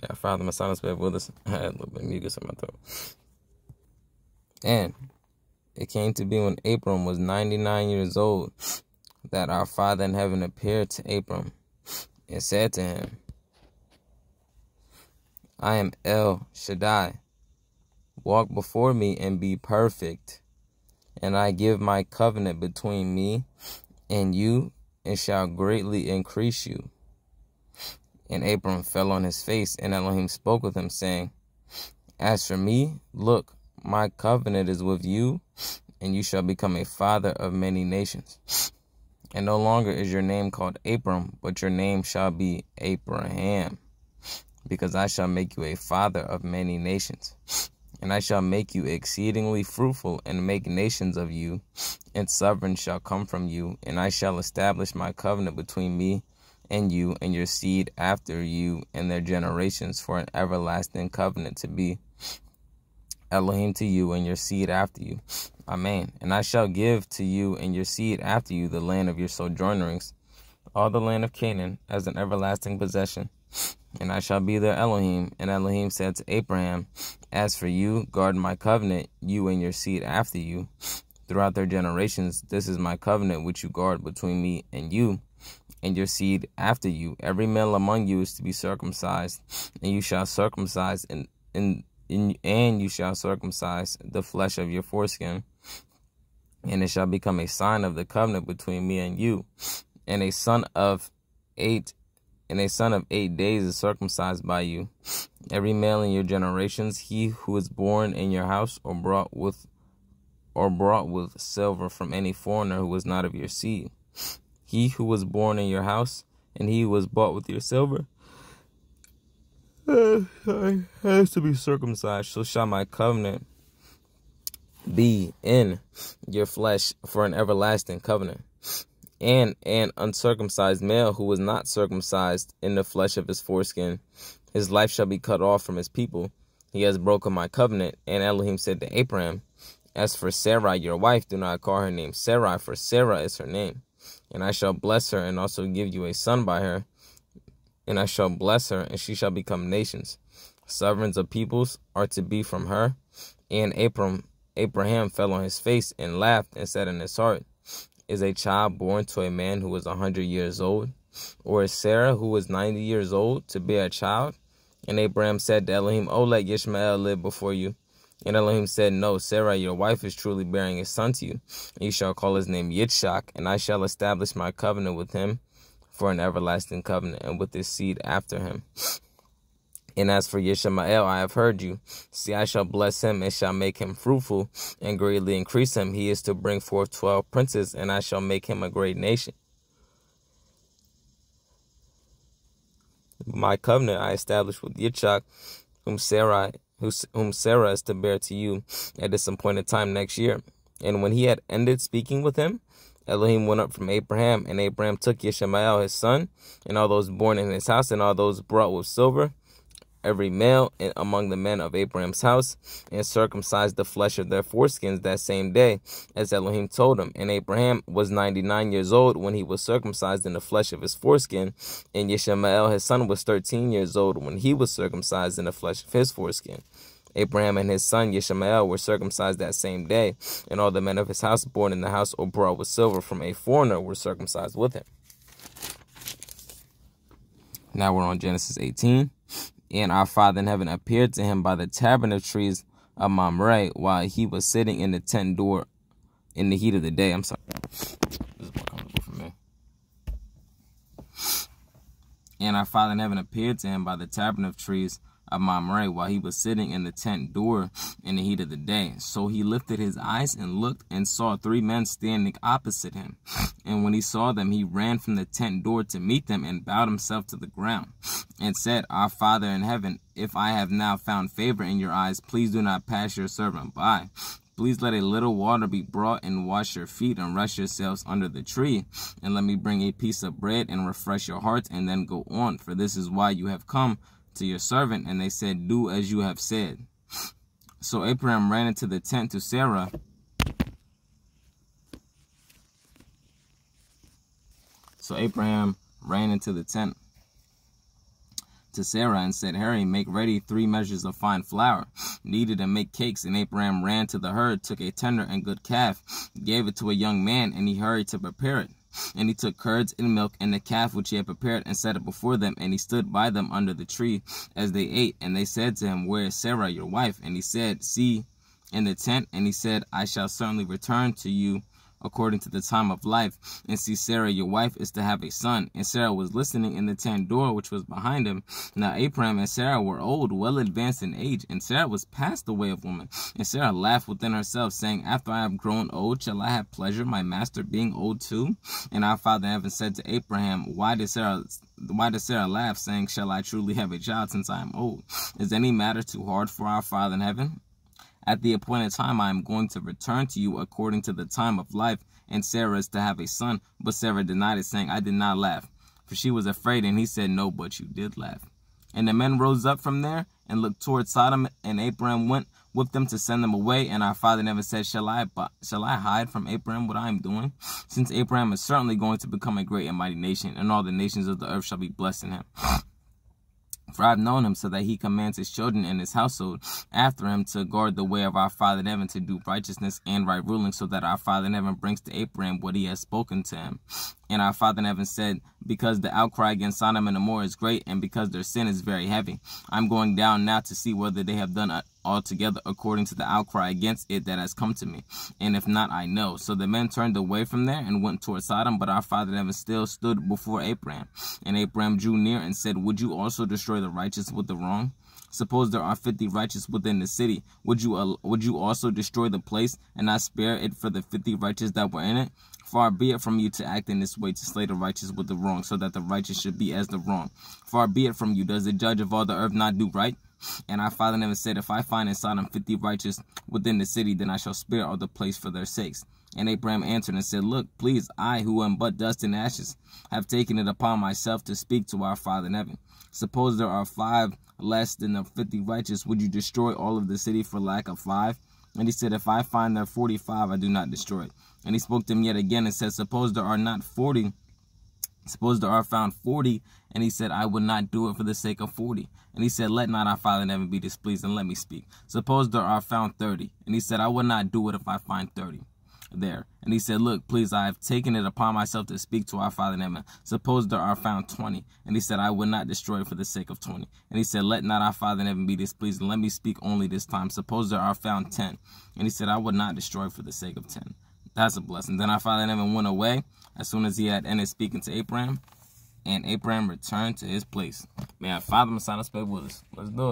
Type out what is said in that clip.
Yeah, Father, my silence back with us. I had a little bit of mucus in my throat. And it came to be when Abram was 99 years old that our Father in heaven appeared to Abram and said to him, I am El Shaddai. Walk before me and be perfect. And I give my covenant between me and you and shall greatly increase you. And Abram fell on his face, and Elohim spoke with him, saying, As for me, look, my covenant is with you, and you shall become a father of many nations. And no longer is your name called Abram, but your name shall be Abraham, because I shall make you a father of many nations. And I shall make you exceedingly fruitful, and make nations of you, and sovereigns shall come from you, and I shall establish my covenant between me and you and your seed after you and their generations for an everlasting covenant to be Elohim to you and your seed after you. Amen. And I shall give to you and your seed after you the land of your sojournings, all the land of Canaan, as an everlasting possession. And I shall be their Elohim. And Elohim said to Abraham, As for you, guard my covenant, you and your seed after you, throughout their generations. This is my covenant which you guard between me and you and your seed after you. Every male among you is to be circumcised, and you shall circumcise and you shall circumcise the flesh of your foreskin, and it shall become a sign of the covenant between me and you. And a son of 8 days is circumcised by you. Every male in your generations, he who is born in your house or brought with silver from any foreigner who was not of your seed. He who was born in your house, and he who was bought with your silver, has to be circumcised. So shall my covenant be in your flesh for an everlasting covenant. And an uncircumcised male who was not circumcised in the flesh of his foreskin, his life shall be cut off from his people. He has broken my covenant. And Elohim said to Abraham, As for Sarai your wife, do not call her name Sarai, for Sarah is her name. And I shall bless her, and also give you a son by her. And I shall bless her, and she shall become nations. Sovereigns of peoples are to be from her. And Abraham fell on his face and laughed and said in his heart, Is a child born to a man who is 100 years old? Or is Sarah, who is 90 years old, to bear a child? And Abraham said to Elohim, Oh, let Ishmael live before you. And Elohim said, No, Sarah, your wife, is truly bearing a son to you. And you shall call his name Yitzchak, and I shall establish my covenant with him for an everlasting covenant, and with his seed after him. And as for Yishmael, I have heard you. See, I shall bless him, and shall make him fruitful, and greatly increase him. He is to bring forth 12 princes, and I shall make him a great nation. My covenant I established with Yitzchak, whom Sarah is to bear to you at this appointed time next year. And when he had ended speaking with him, Elohim went up from Abraham, and Abraham took Yishmael his son, and all those born in his house, and all those brought with silver, every male among the men of Abraham's house, and circumcised the flesh of their foreskins that same day, as Elohim told him. And Abraham was 99 years old when he was circumcised in the flesh of his foreskin, and Yishmael his son was 13 years old when he was circumcised in the flesh of his foreskin. Abraham and his son Yishmael were circumcised that same day, and all the men of his house born in the house or brought with silver from a foreigner were circumcised with him. Now we're on Genesis 18. And our Father in heaven appeared to him by the tabernacle trees of Mamre while he was sitting in the tent door in the heat of the day. I'm sorry. This is more comfortable for me. And our Father in heaven appeared to him by the tabernacle trees of Mamre while he was sitting in the tent door in the heat of the day. So he lifted his eyes and looked and saw 3 men standing opposite him. And when he saw them, he ran from the tent door to meet them and bowed himself to the ground and said, Our Father in heaven, if I have now found favor in your eyes, please do not pass your servant by. Please let a little water be brought and wash your feet and rest yourselves under the tree. And let me bring a piece of bread and refresh your hearts and then go on. For this is why you have come to your servant. And they said, Do as you have said. So Abraham ran into the tent to Sarah. So Abraham ran into the tent to Sarah and said, Hurry, make ready 3 measures of fine flour, kneaded and make cakes. And Abraham ran to the herd, took a tender and good calf, gave it to a young man, and he hurried to prepare it. And he took curds and milk and the calf which he had prepared, and set it before them. And he stood by them under the tree as they ate. And they said to him, Where is Sarah your wife? And he said, See, in the tent. And he said, I shall certainly return to you according to the time of life, and see, Sarah your wife is to have a son. And Sarah was listening in the tent door which was behind him. Now Abraham and Sarah were old, well advanced in age, and Sarah was past the way of woman. And Sarah laughed within herself, saying, After I have grown old, shall I have pleasure, my master being old too? And our Father in heaven said to Abraham, Why does Sarah laugh, saying, Shall I truly have a child since I am old? Is any matter too hard for our Father in heaven? At the appointed time I am going to return to you according to the time of life, and Sarah is to have a son. But Sarah denied it, saying, I did not laugh. For she was afraid, and he said, No, but you did laugh. And the men rose up from there and looked toward Sodom, and Abraham went with them to send them away. And our Father never said, Shall I hide from Abraham what I am doing? Since Abraham is certainly going to become a great and mighty nation, and all the nations of the earth shall be blessed in him. For I have known him, so that he commands his children and his household after him to guard the way of our Father in heaven, to do righteousness and right ruling, so that our Father in heaven brings to Abraham what he has spoken to him. And our Father in heaven said, Because the outcry against Sodom and Gomorrah is great, and because their sin is very heavy, I'm going down now to see whether they have done altogether according to the outcry against it that has come to me. And if not, I know. So the men turned away from there and went toward Sodom, but our Father in heaven still stood before Abraham. And Abraham drew near and said, Would you also destroy the righteous with the wrong? Suppose there are 50 righteous within the city. Would you also destroy the place and not spare it for the 50 righteous that were in it? Far be it from you to act in this way, to slay the righteous with the wrong, so that the righteous should be as the wrong. Far be it from you. Does the judge of all the earth not do right? And our Father never said, If I find in Sodom 50 righteous within the city, then I shall spare all the place for their sakes. And Abraham answered and said, Look, please, I, who am but dust and ashes, have taken it upon myself to speak to our Father in heaven. Suppose there are 5 less than the 50 righteous, would you destroy all of the city for lack of 5? And he said, If I find there 45, I do not destroy it. And he spoke to him yet again and said, Suppose there are not 40, suppose there are found 40. And he said, I would not do it for the sake of 40. And he said, Let not our Father in heaven be displeased, and let me speak. Suppose there are found 30. And he said, I would not do it if I find 30 there. And he said, Look, please, I have taken it upon myself to speak to our Father in heaven. Suppose there are found 20. And he said, I would not destroy it for the sake of 20. And he said, Let not our Father in heaven be displeased, and let me speak only this time. Suppose there are found 10. And he said, I would not destroy it for the sake of 10. That's a blessing. Then our Father in heaven went away as soon as he had ended speaking to Abraham, and Abraham returned to his place. May our Father Messiah spend with us. Let's do it.